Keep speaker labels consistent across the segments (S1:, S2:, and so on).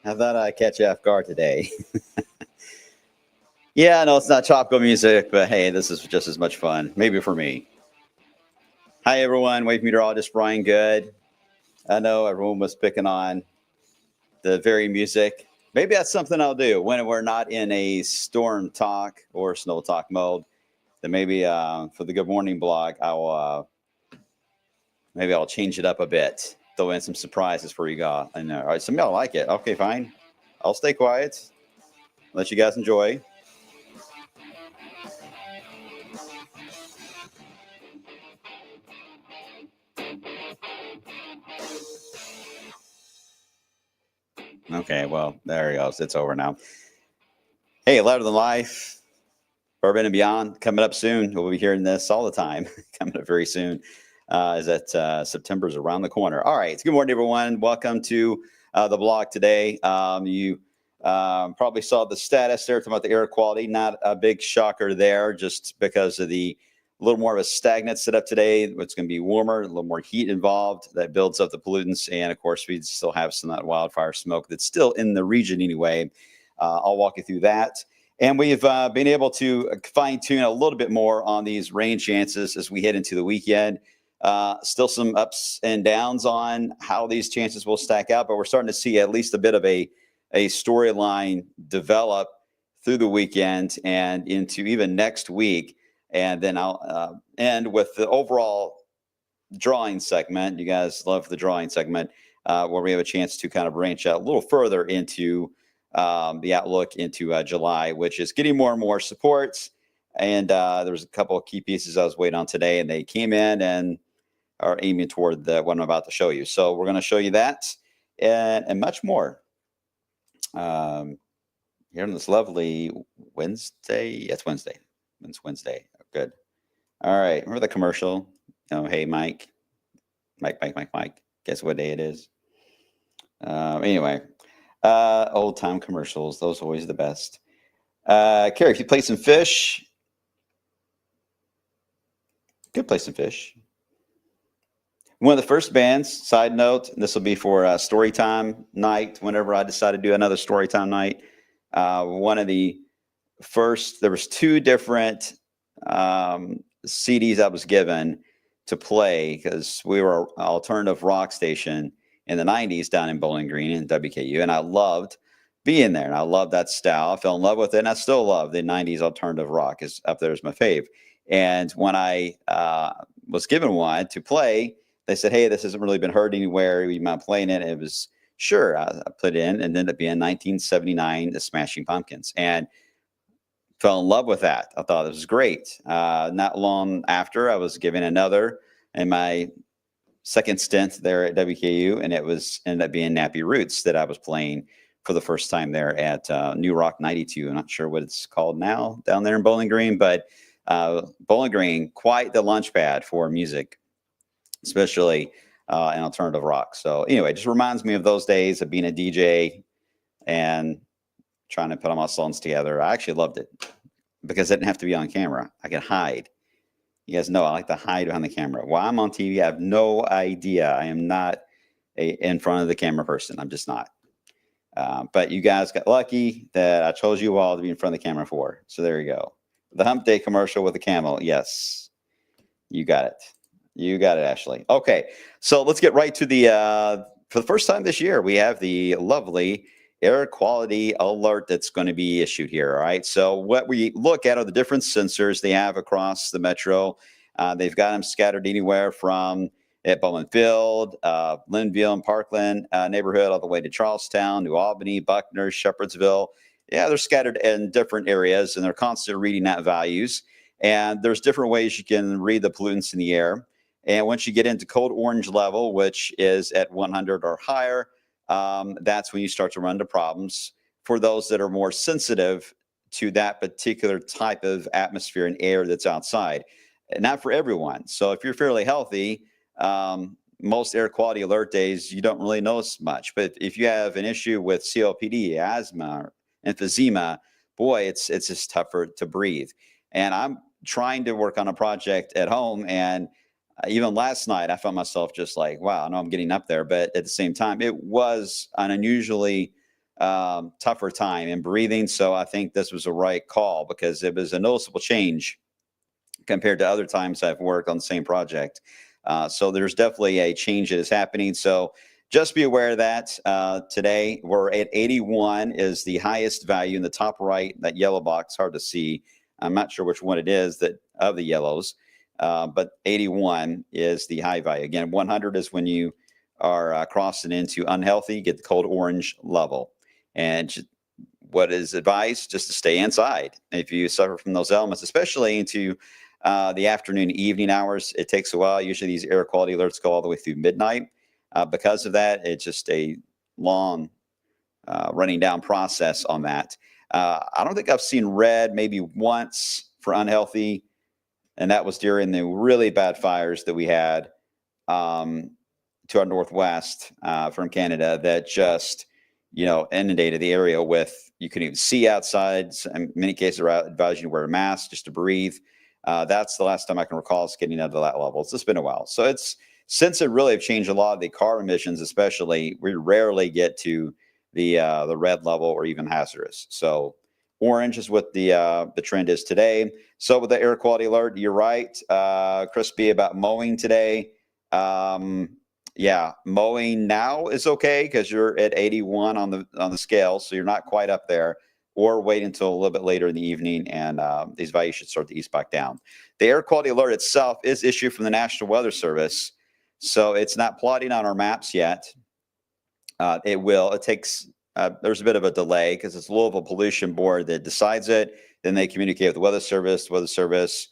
S1: I thought I'd catch you off guard today. Yeah, no, it's not tropical music, but hey, this is just as much fun. Maybe for me. Hi, everyone. Wave meteorologist Brian Good. I know everyone was picking on the very music. Maybe that's something I'll do when we're not in a storm talk or snow talk mode. Then maybe for the Good Morning blog, maybe I'll change it up a bit. Throw in some surprises for you guys. I know. All right, some of y'all like it. Okay, fine. I'll stay quiet. Let you guys enjoy. Okay, well, there he goes. It's over now. Hey, Louder Than Life, Bourbon and Beyond, coming up soon. We'll be hearing this all the time, coming up very soon. Is that September's around the corner. All right. Good morning, everyone. Welcome to the blog today. You probably saw the status there talking about the air quality. Not a big shocker there, just because of the a little more of a stagnant setup today. It's going to be warmer, a little more heat involved that builds up the pollutants. And of course, we still have some of that wildfire smoke that's still in the region anyway. I'll walk you through that. And we've been able to fine tune a little bit more on these rain chances as we head into the weekend. Still some ups and downs on how these chances will stack out, but we're starting to see at least a bit of a storyline develop through the weekend and into even next week. And then I'll end with the overall drawing segment. You guys love the drawing segment where we have a chance to kind of branch out a little further into the outlook into July, which is getting more and more supports. And there was a couple of key pieces I was waiting on today, and they came in and are aiming toward what I'm about to show you. So we're going to show you that and much more here on this lovely Wednesday. Yes, Wednesday. It's Wednesday. Good. All right. Remember the commercial? Oh, hey, Mike. Mike. Guess what day it is? Anyway, old time commercials. Those are always the best. Carrie, if you play some fish, could play some fish. One of the first bands, side note, this will be for Storytime night, whenever I decide to do another Storytime night. One of the first, there was two different CDs I was given to play because we were an alternative rock station in the 90s down in Bowling Green in WKU, and I loved being there, and I loved that style. I fell in love with it, and I still love the 90s alternative rock. Is up there as my fave. And when I was given one to play, they said, hey, this hasn't really been heard anywhere. You mind playing it? And it was, sure. I put it in and ended up being 1979, The Smashing Pumpkins. And fell in love with that. I thought it was great. Not long after, I was given another in my second stint there at WKU, and it ended up being Nappy Roots that I was playing for the first time there at New Rock 92. I'm not sure what it's called now down there in Bowling Green, but Bowling Green, quite the launch pad for music, especially in alternative rock. So anyway, it just reminds me of those days of being a DJ and trying to put all my songs together. I actually loved it because I didn't have to be on camera. I could hide. You guys know I like to hide behind the camera. While I'm on TV, I have no idea. I am not in front of the camera person. I'm just not. But you guys got lucky that I chose you all to be in front of the camera for. So there you go. The Hump Day commercial with the camel. Yes, you got it. You got it, Ashley. Okay, so let's get right to the, for the first time this year, we have the lovely air quality alert that's going to be issued here. All right. So what we look at are the different sensors they have across the metro. They've got them scattered anywhere from at Bowman Field, Linville and Parkland neighborhood, all the way to Charlestown, New Albany, Buckner, Shepherdsville. Yeah, they're scattered in different areas, and they're constantly reading out values. And there's different ways you can read the pollutants in the air. And once you get into code orange level, which is at 100 or higher, that's when you start to run into problems for those that are more sensitive to that particular type of atmosphere and air that's outside. Not for everyone. So if you're fairly healthy, most air quality alert days, you don't really notice much. But if you have an issue with COPD, asthma, emphysema, boy, it's just tougher to breathe. And I'm trying to work on a project at home, and even last night, I found myself just like, wow, I know I'm getting up there. But at the same time, it was an unusually tougher time in breathing. So I think this was a right call because it was a noticeable change compared to other times I've worked on the same project. So there's definitely a change that is happening. So just be aware of that. Today we're at 81 is the highest value in the top right, that yellow box, hard to see. I'm not sure which one it is that of the yellows, but 81 is the high value. Again, 100 is when you are crossing into unhealthy, get the cold orange level. And what is advised? Just to stay inside. If you suffer from those elements, especially into the afternoon, evening hours, it takes a while. Usually these air quality alerts go all the way through midnight. Because of that, it's just a long running down process on that. I don't think I've seen red maybe once for unhealthy, and that was during the really bad fires that we had to our northwest from Canada that just, inundated the area with, you couldn't even see outside. In many cases, they're advising you to wear a mask just to breathe. That's the last time I can recall us getting out to that level. It's just been a while. So since it really have changed a lot of the car emissions, especially, we rarely get to the red level or even hazardous. So orange is what the trend is today. So with the air quality alert, you're right, Chris B, about mowing today. Yeah, mowing now is okay because you're at 81 on the scale, so you're not quite up there. Or wait until a little bit later in the evening, and these values should start to ease back down. The air quality alert itself is issued from the National Weather Service, so it's not plotting on our maps yet. It will. It takes. There's a bit of a delay because it's Louisville Pollution Board that decides it. Then they communicate with the Weather Service. The Weather Service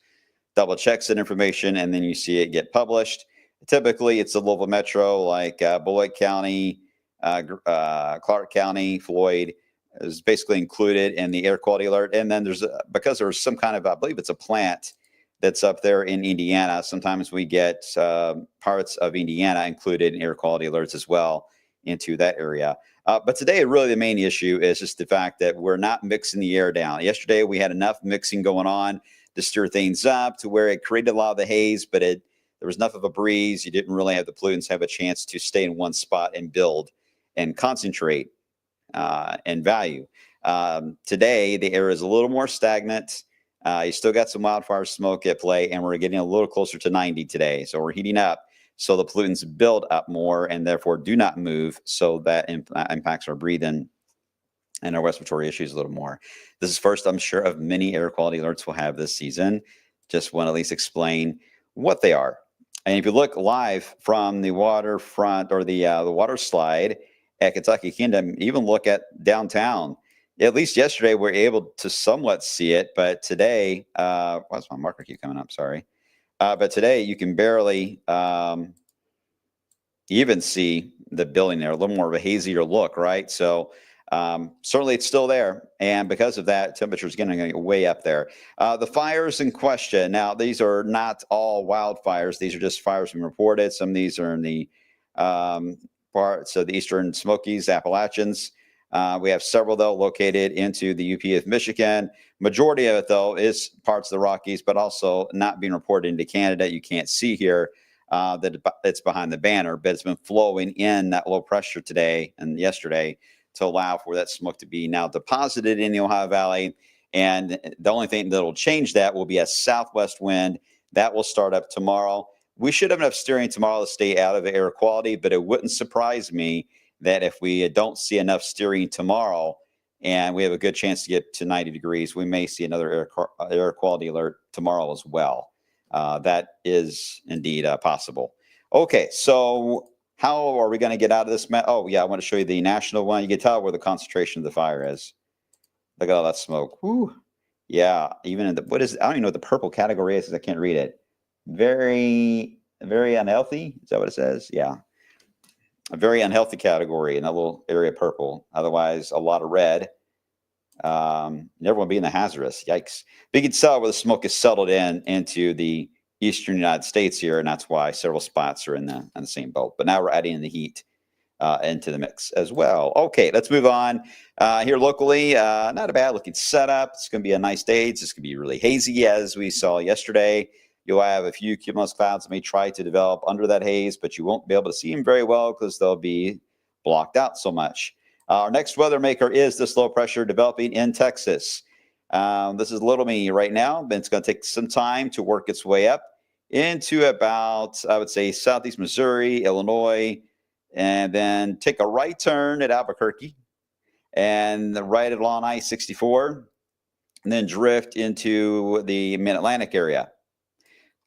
S1: double checks that information, and then you see it get published. Typically, it's the Louisville Metro, like Beloit County, Clark County, Floyd, is basically included in the air quality alert. And then because there's some kind of, I believe it's a plant that's up there in Indiana. Sometimes we get parts of Indiana included in air quality alerts as well into that area. But today, really the main issue is just the fact that we're not mixing the air down. Yesterday, we had enough mixing going on to stir things up to where it created a lot of the haze, but there was enough of a breeze. You didn't really have the pollutants have a chance to stay in one spot and build and concentrate and value. Today, the air is a little more stagnant. You still got some wildfire smoke at play, and we're getting a little closer to 90 today. So we're heating up. So the pollutants build up more and therefore do not move. So that impacts our breathing and our respiratory issues a little more. This is first, I'm sure, of many air quality alerts we'll have this season. Just want to at least explain what they are. And if you look live from the waterfront or the water slide at Kentucky Kingdom, even look at downtown. At least yesterday, we were able to somewhat see it, but today, why does my marker keep coming up? Sorry. But today, you can barely even see the building there, a little more of a hazier look, right? So certainly it's still there. And because of that, temperature is going to get way up there. The fires in question. Now, these are not all wildfires. These are just fires being reported. Some of these are in the parts of the Eastern Smokies, Appalachians. We have several, though, located into the UP of Michigan. Majority of it, though, is parts of the Rockies, but also not being reported into Canada. You can't see here that it's behind the banner, but it's been flowing in that low pressure today and yesterday to allow for that smoke to be now deposited in the Ohio Valley. And the only thing that will change that will be a southwest wind. That will start up tomorrow. We should have enough steering tomorrow to stay out of the air quality, but it wouldn't surprise me that if we don't see enough steering tomorrow and we have a good chance to get to 90 degrees, we may see another air quality alert tomorrow as well. That is indeed possible. Okay, so how are we going to get out of this? Oh, yeah, I want to show you the national one. You can tell where the concentration of the fire is. Look at all that smoke. Whew. Yeah, even in I don't even know what the purple category is because I can't read it. Very, very unhealthy. Is that what it says? Yeah. A very unhealthy category in that little area purple. Otherwise, a lot of red. Never want to be in the hazardous. Yikes. But you can tell where the smoke is settled into the eastern United States here, and that's why several spots are in the same boat. But now we're adding in the heat into the mix as well. Okay, let's move on. Here locally, not a bad looking setup. It's going to be a nice day. It's just going to be really hazy as we saw yesterday. You'll have a few cumulus clouds that may try to develop under that haze, but you won't be able to see them very well because they'll be blocked out so much. Our next weather maker is this low pressure developing in Texas. This is little mini right now, but it's going to take some time to work its way up into about, I would say, southeast Missouri, Illinois, and then take a right turn at Albuquerque and right along I-64, and then drift into the Mid-Atlantic area.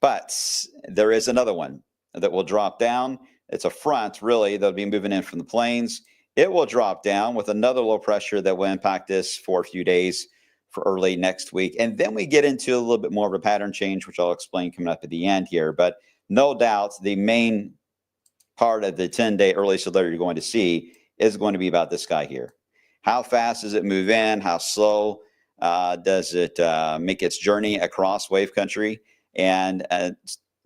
S1: But there is another one that will drop down. It's a front, really, that'll be moving in from the plains. It will drop down with another low pressure that will impact us for a few days for early next week. And then we get into a little bit more of a pattern change, which I'll explain coming up at the end here. But no doubt the main part of the 10-day early severe you're going to see is going to be about this guy here. How fast does it move in? How slow does it make its journey across wave country? And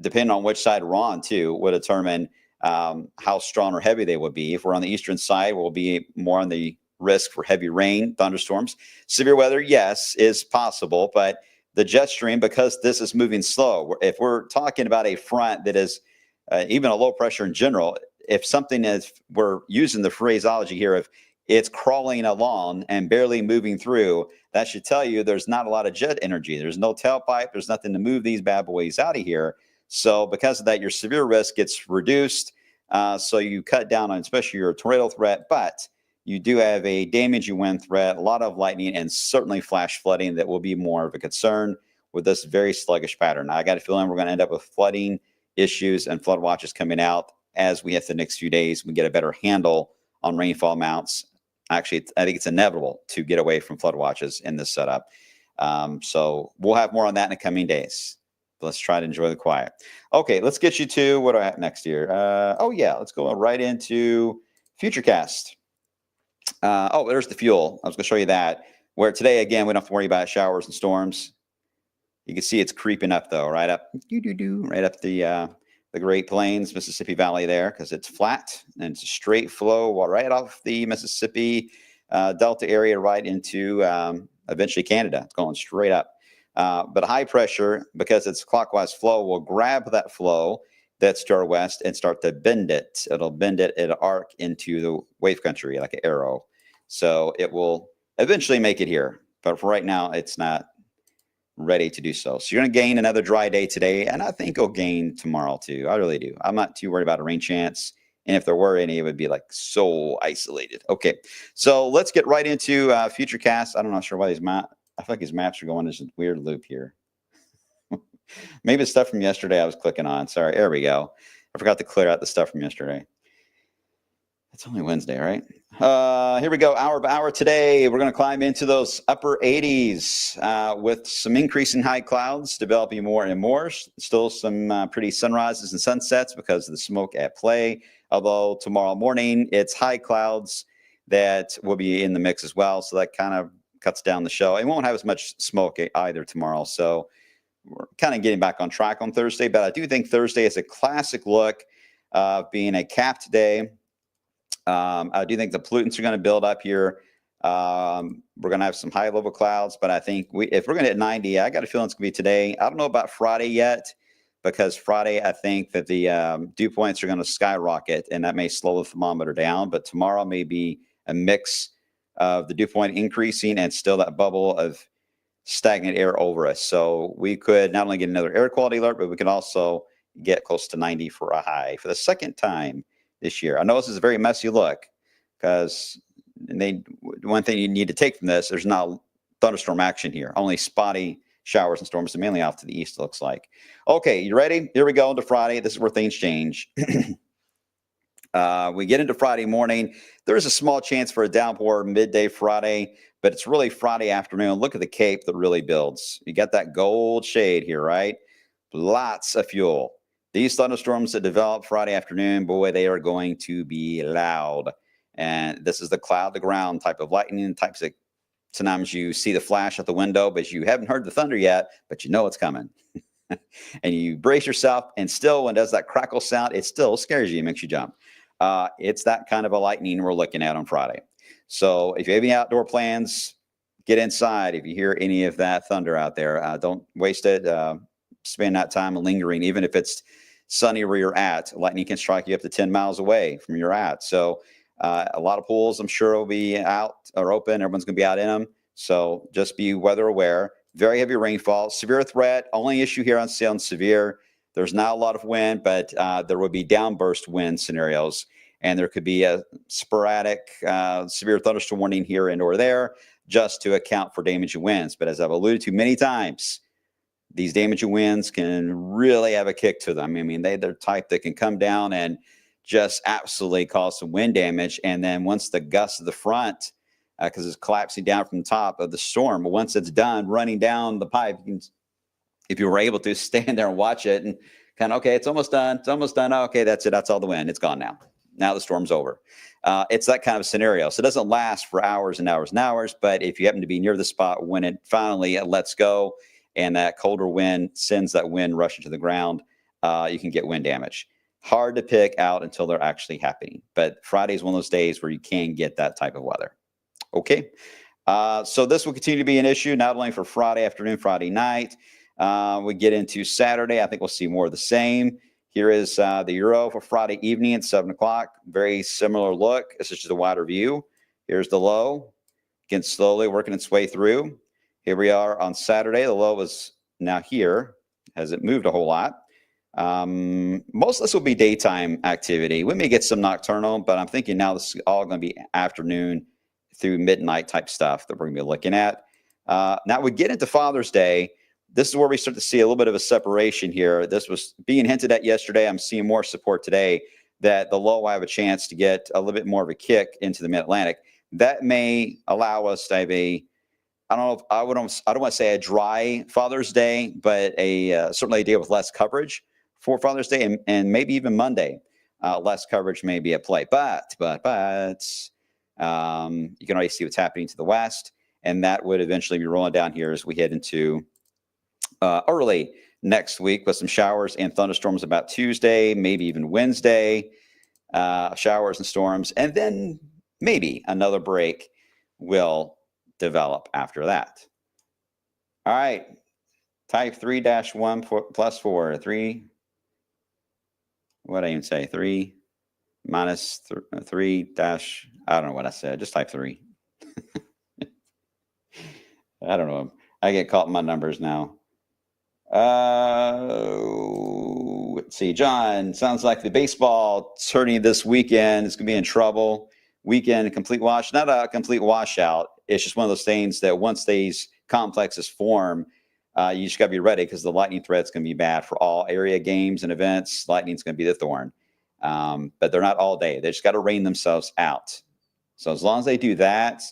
S1: depending on which side we're on, too, will determine how strong or heavy they will be. If we're on the eastern side, we'll be more on the risk for heavy rain, thunderstorms. Severe weather, yes, is possible, but the jet stream, because this is moving slow, if we're talking about a front that is even a low pressure in general, if something is, we're using the phraseology here of it's crawling along and barely moving through, that should tell you there's not a lot of jet energy. There's no tailpipe. There's nothing to move these bad boys out of here. So because of that, your severe risk gets reduced. So you cut down on especially your tornado threat, but you do have a damaging wind threat, a lot of lightning, and certainly flash flooding that will be more of a concern with this very sluggish pattern. I got a feeling we're going to end up with flooding issues and flood watches coming out as we hit the next few days. We get a better handle on rainfall amounts. Actually, I think it's inevitable to get away from flood watches in this setup. So we'll have more on that in the coming days. Let's try to enjoy the quiet. Okay, let's get you to what do I have next here? Let's go right into Futurecast. There's the fuel. I was going to show you that. Where today, again, we don't have to worry about showers and storms. You can see it's creeping up, though, right up, right up the Great Plains, Mississippi Valley there, because it's flat and it's a straight flow right off the Mississippi Delta area right into eventually Canada. It's going straight up. But high pressure, because it's clockwise flow, will grab that flow that's to our west and start to bend it. It'll bend it, it'll arc into the wave country like an arrow. So it will eventually make it here. But for right now, it's not ready to do so. So you're going to gain another dry day today, and I think it'll gain tomorrow too. I really do. I'm not too worried about a rain chance. And if there were any, it would be like so isolated. Okay, so let's get right into Futurecast. I'm not sure why these maps, I feel like these maps are going in this weird loop here. Maybe the stuff from yesterday I was clicking on. Sorry, there we go. I forgot to clear out the stuff from yesterday. It's only Wednesday, right? Here we go, hour by hour today. We're going to climb into those upper 80s with some increasing high clouds developing more and more. Still some pretty sunrises and sunsets because of the smoke at play. Although tomorrow morning, it's high clouds that will be in the mix as well. So that kind of cuts down the show. It won't have as much smoke either tomorrow. So we're kind of getting back on track on Thursday. But I do think Thursday is a classic look of being a capped day. I do think the pollutants are going to build up here. We're going to have some high level clouds, but I think if we're going to hit 90, I got a feeling it's going to be today. I don't know about Friday yet, because Friday, I think that the dew points are going to skyrocket, and that may slow the thermometer down. But tomorrow may be a mix of the dew point increasing and still that bubble of stagnant air over us. So we could not only get another air quality alert, but we could also get close to 90 for a high for the second time this year. I know this is a very messy look because one thing you need to take from this, there's not thunderstorm action here, only spotty showers and storms, mainly off to the east, it looks like. Okay, you ready? Here we go into Friday. This is where things change. We get into Friday morning. There's a small chance for a downpour midday Friday, but it's really Friday afternoon. Look at the cape that really builds. You got that gold shade here, right? Lots of fuel. These thunderstorms that develop Friday afternoon, boy, they are going to be loud. And this is the cloud to ground type of lightning types of, sometimes you see the flash out the window, but you haven't heard the thunder yet, but you know it's coming. And you brace yourself, and still when it does that crackle sound, it still scares you, it makes you jump. It's that kind of a lightning we're looking at on Friday. So if you have any outdoor plans, get inside. If you hear any of that thunder out there, don't waste it. Spend that time lingering, even if it's sunny where you're at. Lightning can strike you up to 10 miles away from where you're at. So A lot of pools, I'm sure, will be out or open. Everyone's going to be out in them. So just be weather aware. Very heavy rainfall. Severe threat. Only issue here on sound severe. There's not a lot of wind, but there will be downburst wind scenarios. And there could be a sporadic severe thunderstorm warning here and or there just to account for damaging winds. But as I've alluded to many times, these damaging winds can really have a kick to them. I mean, they're type that can come down and just absolutely cause some wind damage. And then once the gust of the front, because it's collapsing down from the top of the storm, but once it's done running down the pipe, you can, if you were able to stand there and watch it and kind of, okay, it's almost done. It's almost done. Oh, okay, that's it. That's all the wind. It's gone now. Now the storm's over. It's that kind of scenario. So it doesn't last for hours and hours and hours. But if you happen to be near the spot when it finally lets go and that colder wind sends that wind rushing to the ground, you can get wind damage. Hard to pick out until they're actually happening. But Friday is one of those days where you can get that type of weather. Okay. So this will continue to be an issue, not only for Friday afternoon, Friday night. We get into Saturday. I think we'll see more of the same. Here is the Euro for Friday evening at 7 o'clock. Very similar look. This is just a wider view. Here's the low. Again, slowly working its way through. Here we are on Saturday. The low is now here. Hasn't moved a whole lot. Most of this will be daytime activity. We may get some nocturnal, but I'm thinking now this is all going to be afternoon through midnight type stuff that we're going to be looking at. Now we get into Father's Day. This is where we start to see a little bit of a separation here. This was being hinted at yesterday. I'm seeing more support today that the low will have a chance to get a little bit more of a kick into the mid-Atlantic. That may allow us to have a, I don't know, I don't want to say a dry Father's Day, but certainly a day with less coverage for Father's Day, and maybe even Monday, less coverage may be at play. But you can already see what's happening to the west, and that would eventually be rolling down here as we head into early next week with some showers and thunderstorms about Tuesday, maybe even Wednesday, showers and storms, and then maybe another break will develop after that. All right, type 3-1 plus 4, 3, what did I even say? 3 minus 3 dash, I don't know what I said, just type 3. I don't know. I get caught in my numbers now. Let's see, John, sounds like the baseball tourney this weekend is going to be in trouble. Weekend, complete wash, not a complete washout. It's just one of those things that once these complexes form, you just got to be ready because the lightning threat's going to be bad for all area games and events. Lightning's going to be the thorn. But they're not all day. They just got to rain themselves out. So as long as they do that,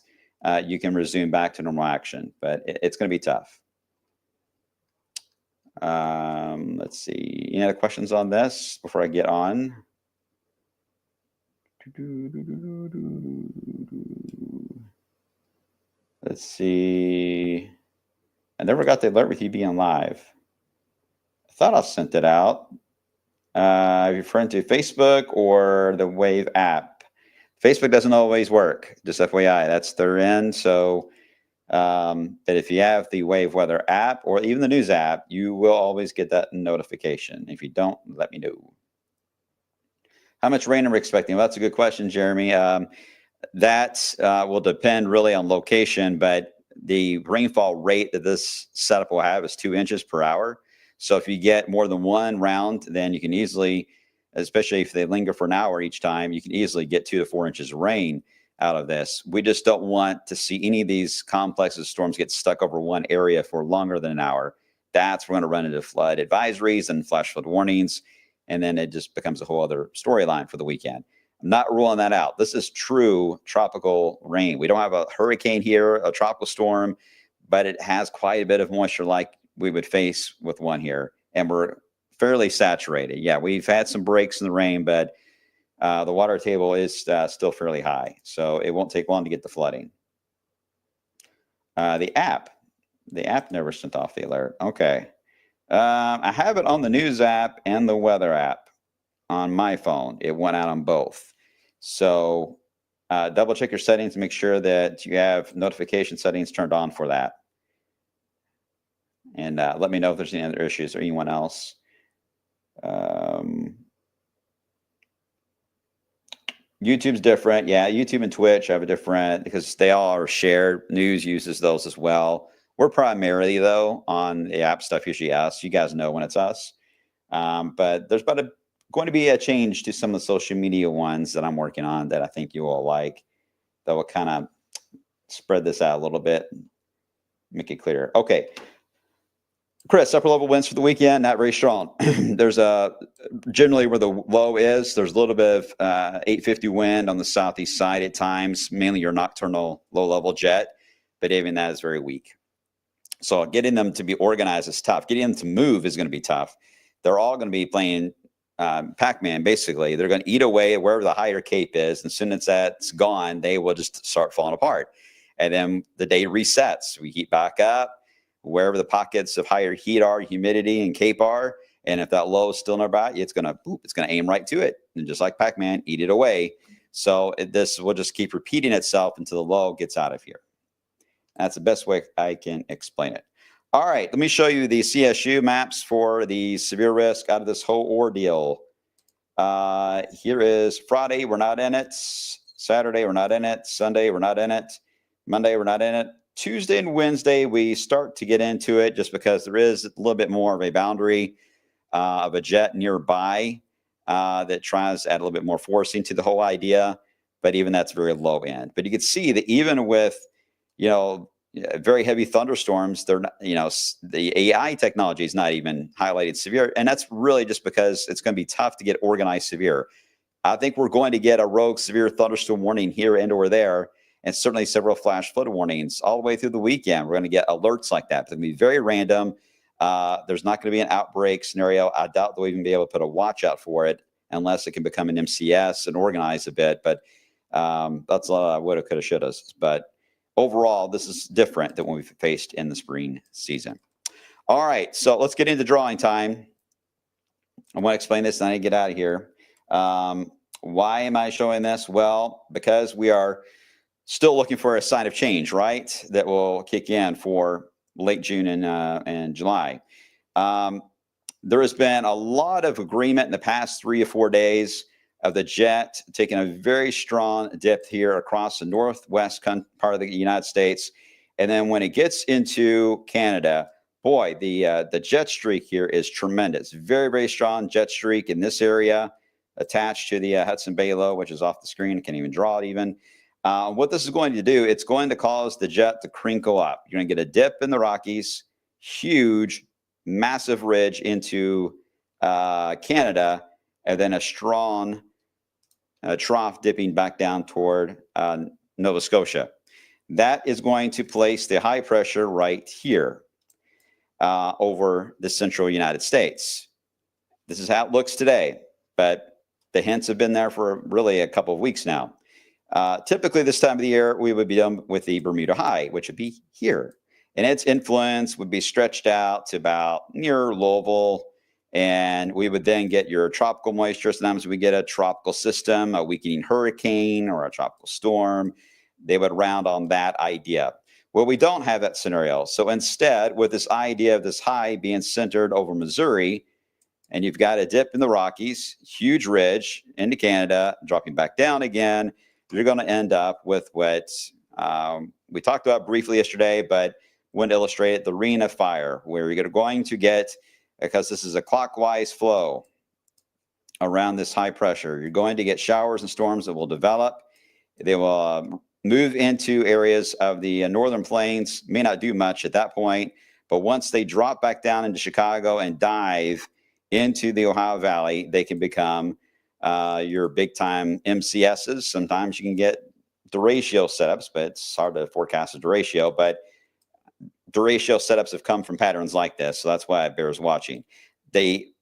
S1: you can resume back to normal action. But it's going to be tough. Let's see. Any other questions on this before I get on? Let's see. I never got the alert with you being live. I thought I sent it out. Are you referring to Facebook or the Wave app? Facebook doesn't always work, just FYI. That's their end. So but if you have the Wave Weather app or even the news app, you will always get that notification. If you don't, let me know. How much rain are we expecting? Well, that's a good question, Jeremy. That will depend really on location, but the rainfall rate that this setup will have is 2 inches per hour. So if you get more than one round, then you can easily, especially if they linger for an hour each time, you can easily get 2 to 4 inches of rain out of this. We just don't want to see any of these complexes of storms get stuck over one area for longer than an hour. That's we're going to run into flood advisories and flash flood warnings, and then it just becomes a whole other storyline for the weekend. I'm not ruling that out. This is true tropical rain. We don't have a hurricane here, a tropical storm, but it has quite a bit of moisture like we would face with one here, and we're fairly saturated. Yeah, we've had some breaks in the rain, but the water table is still fairly high, so it won't take long to get the flooding. The app never sent off the alert. Okay. I have it on the news app and the weather app on my phone. It went out on both. So double check your settings to make sure that you have notification settings turned on for that. And let me know if there's any other issues or anyone else. YouTube's different. Yeah, YouTube and Twitch have a different because they all are shared. News uses those as well. We're primarily, though, on the app stuff, usually us. You guys know when it's us. But there's going to be a change to some of the social media ones that I'm working on that I think you will like. That will kind of spread this out a little bit, make it clear. Okay. Chris, upper level winds for the weekend, not very strong. There's generally where the low is, there's a little bit of 850 wind on the southeast side at times, mainly your nocturnal low level jet, but even that is very weak. So getting them to be organized is tough. Getting them to move is going to be tough. They're all going to be playing Pac-Man, basically. They're going to eat away wherever the higher cape is. And as soon as that's gone, they will just start falling apart. And then the day resets. We heat back up wherever the pockets of higher heat are, humidity, and cape are. And if that low is still nearby, it's going to aim right to it. And just like Pac-Man, eat it away. So this will just keep repeating itself until the low gets out of here. That's the best way I can explain it. All right, let me show you the CSU maps for the severe risk out of this whole ordeal. Here is Friday, we're not in it. Saturday, we're not in it. Sunday, we're not in it. Monday, we're not in it. Tuesday and Wednesday, we start to get into it just because there is a little bit more of a boundary of a jet nearby that tries to add a little bit more forcing to the whole idea. But even that's very low end. But you can see that even with, very heavy thunderstorms, they're not, the AI technology is not even highlighted severe. And that's really just because it's going to be tough to get organized severe. I think we're going to get a rogue severe thunderstorm warning here and or there, and certainly several flash flood warnings all the way through the weekend. We're going to get alerts like that. It's going to be very random. There's not going to be an outbreak scenario. I doubt they'll even be able to put a watch out for it unless it can become an MCS and organize a bit. But that's a lot of woulda, coulda, shoulda. But overall, this is different than what we've faced in the spring season. All right, so let's get into drawing time. I want to explain this and I need to get out of here. Why am I showing this? Well, because we are still looking for a sign of change, right? That will kick in for late June and July. There has been a lot of agreement in the past 3 or 4 days of the jet taking a very strong dip here across the northwest part of the United States. And then when it gets into Canada, boy, the jet streak here is tremendous. Very, very strong jet streak in this area attached to the Hudson Bay Low, which is off the screen. I can't even draw it even. What this is going to do, it's going to cause the jet to crinkle up. You're going to get a dip in the Rockies, huge, massive ridge into Canada, and then a strong trough dipping back down toward Nova Scotia. That is going to place the high pressure right here over the central United States. This is how it looks today, but the hints have been there for really a couple of weeks now. Typically this time of the year, we would be done with the Bermuda High, which would be here. And its influence would be stretched out to about near Louisville. And we would then get your tropical moisture. Sometimes we get a tropical system, a weakening hurricane, or a tropical storm. They would round on that idea. Well, we don't have that scenario. So instead, with this idea of this high being centered over Missouri, and you've got a dip in the Rockies, huge ridge into Canada, dropping back down again, you're going to end up with what we talked about briefly yesterday, but when illustrated, the ring of fire, where you're going to get, because this is a clockwise flow around this high pressure, you're going to get showers and storms that will develop. They will move into areas of the northern plains, may not do much at that point, but once they drop back down into Chicago and dive into the Ohio Valley, they can become your big time MCSs. Sometimes you can get derecho setups, but it's hard to forecast a derecho, but derecho setups have come from patterns like this. So that's why it bears watching. The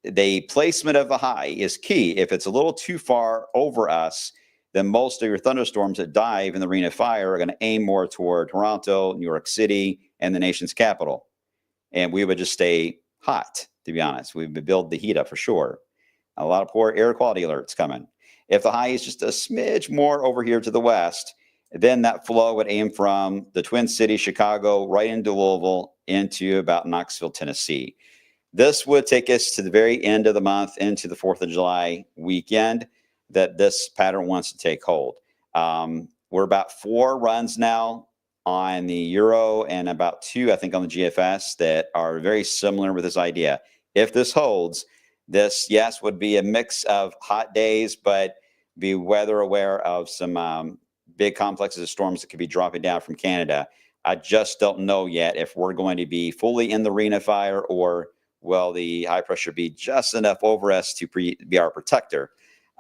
S1: placement of the high is key. If it's a little too far over us, then most of your thunderstorms that dive in the ring of fire are going to aim more toward Toronto, New York City, and the nation's capital. And we would just stay hot, to be honest. We would build the heat up for sure. A lot of poor air quality alerts coming. If the high is just a smidge more over here to the west, then that flow would aim from the Twin Cities, Chicago, right into Louisville, into about Knoxville, Tennessee. This would take us to the very end of the month, into the 4th of July weekend. that this pattern wants to take hold. We're about 4 runs now on the Euro and about 2, I think, on the GFS that are very similar with this idea. If this holds, this, yes, would be a mix of hot days, but be weather aware of some big complexes of storms that could be dropping down from Canada. I just don't know yet if we're going to be fully in the ring of fire, or will the high pressure be just enough over us to be our protector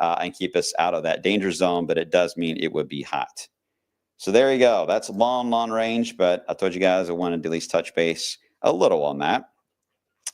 S1: and keep us out of that danger zone, but it does mean it would be hot. So there you go. That's long range, but I told you guys I wanted to at least touch base a little on that.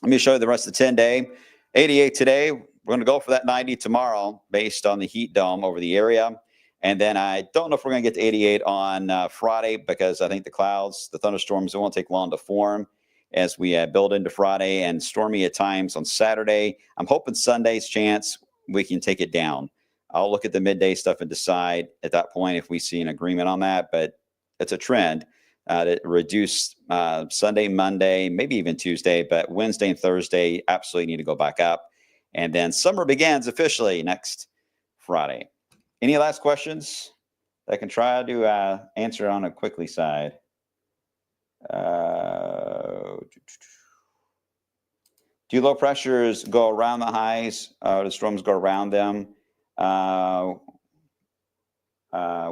S1: Let me show you the rest of the 10-day. 88 today. We're going to go for that 90 tomorrow based on the heat dome over the area. And then I don't know if we're going to get to 88 on Friday, because I think the clouds, the thunderstorms, it won't take long to form as we build into Friday, and stormy at times on Saturday. I'm hoping Sunday's chance we can take it down. I'll look at the midday stuff and decide at that point if we see an agreement on that, but it's a trend to reduce Sunday, Monday, maybe even Tuesday, but Wednesday and Thursday absolutely need to go back up. And then summer begins officially next Friday. Any last questions that I can try to answer on a quickly side? Do low pressures go around the highs? The storms go around them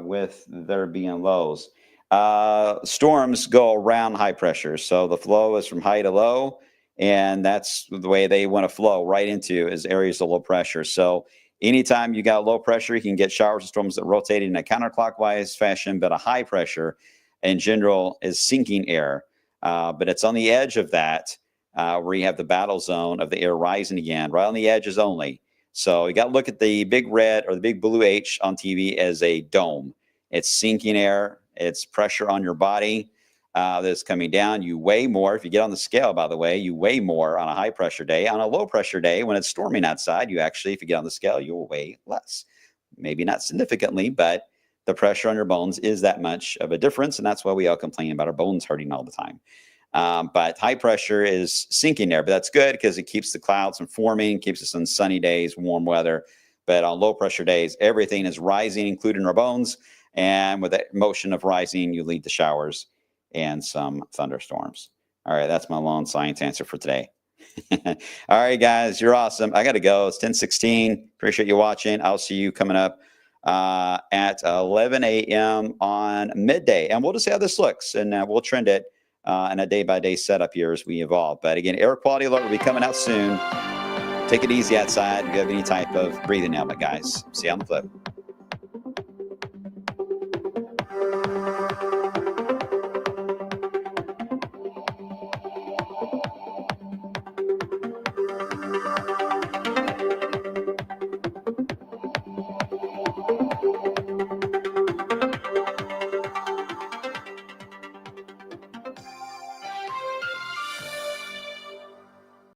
S1: with there being lows? Storms go around high pressure. So the flow is from high to low, and that's the way they want to flow right into is areas of low pressure. So anytime you got low pressure, you can get showers and storms that rotate in a counterclockwise fashion, but a high pressure in general is sinking air. But it's on the edge of that where you have the battle zone of the air rising again, right on the edges only. So you got to look at the big red or the big blue H on TV as a dome. It's sinking air. It's pressure on your body that's coming down. You weigh more. If you get on the scale, by the way, you weigh more on a high pressure day. On a low pressure day, when it's storming outside, you actually, if you get on the scale, you'll weigh less. Maybe not significantly, but the pressure on your bones is that much of a difference. And that's why we all complain about our bones hurting all the time. But high pressure is sinking there, but that's good because it keeps the clouds from forming, keeps us on sunny days, warm weather. But on low pressure days, everything is rising, including our bones. And with that motion of rising, you lead to showers and some thunderstorms. All right, that's my long science answer for today. All right, guys, you're awesome. I got to go. It's 10:16. Appreciate you watching. I'll see you coming up at 11 a.m. on midday. And we'll just see how this looks, and we'll trend it in a day-by-day setup here as we evolve. But again, air quality alert will be coming out soon. Take it easy outside if you have any type of breathing ailment, guys. See you on the flip.